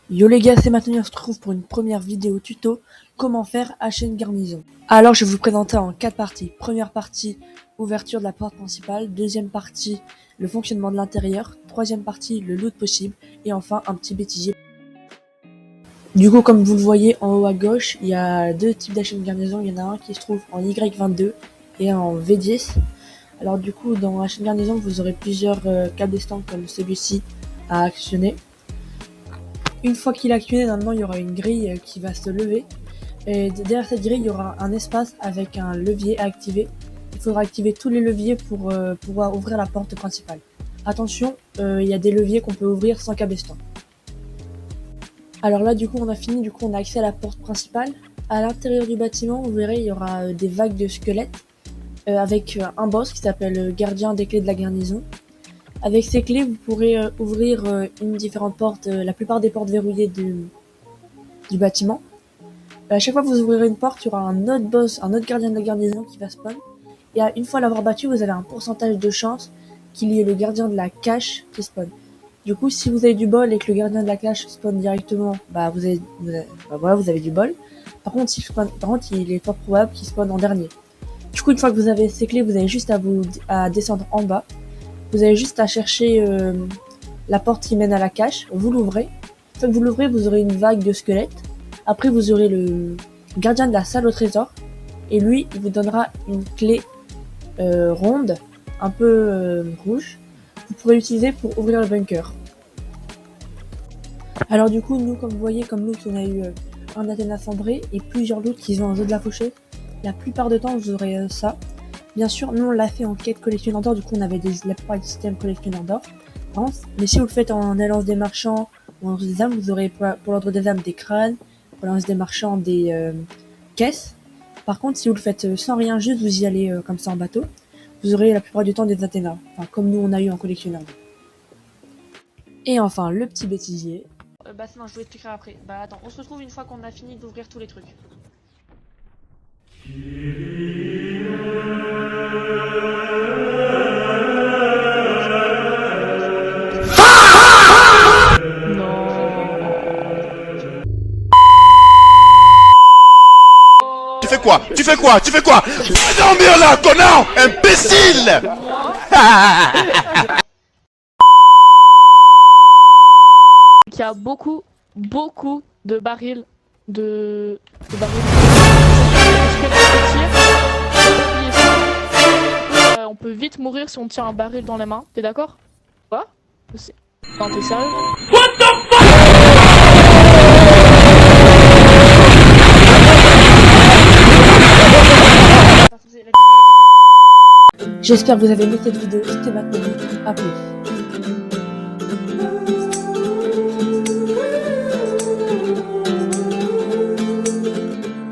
Yo les gars, c'est maintenant on se retrouve pour une première vidéo tuto comment faire hacher une garnison. Alors je vais vous présenter en 4 parties. Première partie, ouverture de la porte principale. Deuxième partie, le fonctionnement de l'intérieur. Troisième partie, le loot possible. Et enfin, un petit bêtisier. Du coup, comme vous le voyez en haut à gauche, il y a deux types d'hacher une garnison. Il y en a un qui se trouve en Y22 et un en V10. Alors du coup, dans hacher une garnison, vous aurez plusieurs cabestans comme celui-ci à actionner. Une fois qu'il est actionné, normalement il y aura une grille qui va se lever. Et derrière cette grille, il y aura un espace avec un levier à activer. Il faudra activer tous les leviers pour pouvoir ouvrir la porte principale. Attention, il y a des leviers qu'on peut ouvrir sans cabestan. Alors là, du coup, on a fini. Du coup, on a accès à la porte principale. À l'intérieur du bâtiment, vous verrez, il y aura des vagues de squelettes avec un boss qui s'appelle gardien des clés de la garnison. Avec ces clés, vous pourrez ouvrir une différente porte, la plupart des portes verrouillées du bâtiment. À chaque fois que vous ouvrirez une porte, il y aura un autre boss, un autre gardien de la garnison qui va spawn. Et une fois l'avoir battu, vous avez un pourcentage de chance qu'il y ait le gardien de la cache qui spawn. Du coup, si vous avez du bol et que le gardien de la cache spawn directement, vous avez du bol. Par contre, il est fort probable qu'il spawn en dernier. Du coup, une fois que vous avez ces clés, vous avez juste à descendre en bas. Vous avez juste à chercher la porte qui mène à la cache, vous l'ouvrez. Une fois que vous l'ouvrez, vous aurez une vague de squelettes. Après, vous aurez le gardien de la salle au trésor. Et lui, il vous donnera une clé ronde, un peu rouge. Vous pourrez l'utiliser pour ouvrir le bunker. Alors du coup, nous, comme vous voyez, comme loot, on a eu un Athéna cendré et plusieurs loots qui ont un jeu de la fauchée. La plupart du temps, vous aurez ça. Bien sûr, nous on l'a fait en quête collectionneur d'or, du coup on avait la plupart du système collectionneur d'or. Mais si vous le faites en alliance des marchands ou en lance des âmes, vous aurez pour l'ordre des âmes des crânes, pour l'alliance des marchands des caisses. Par contre, si vous le faites sans rien, juste vous y allez comme ça en bateau, vous aurez la plupart du temps des Athéna, enfin comme nous on a eu en collectionneur d'or. Et enfin, le petit bêtisier. Sinon je vous expliquerai après. Attends, on se retrouve une fois qu'on a fini d'ouvrir tous les trucs. Tu fais quoi? Tu fais quoi? Tu fais quoi? Va dormir là, connard! Imbécile! Il y a beaucoup de barils de on peut vite mourir si on tient un baril dans les mains, t'es d'accord? Quoi? Non, t'es sérieux? What the fuck? J'espère que vous avez aimé cette vidéo, c'était maintenant, à plus.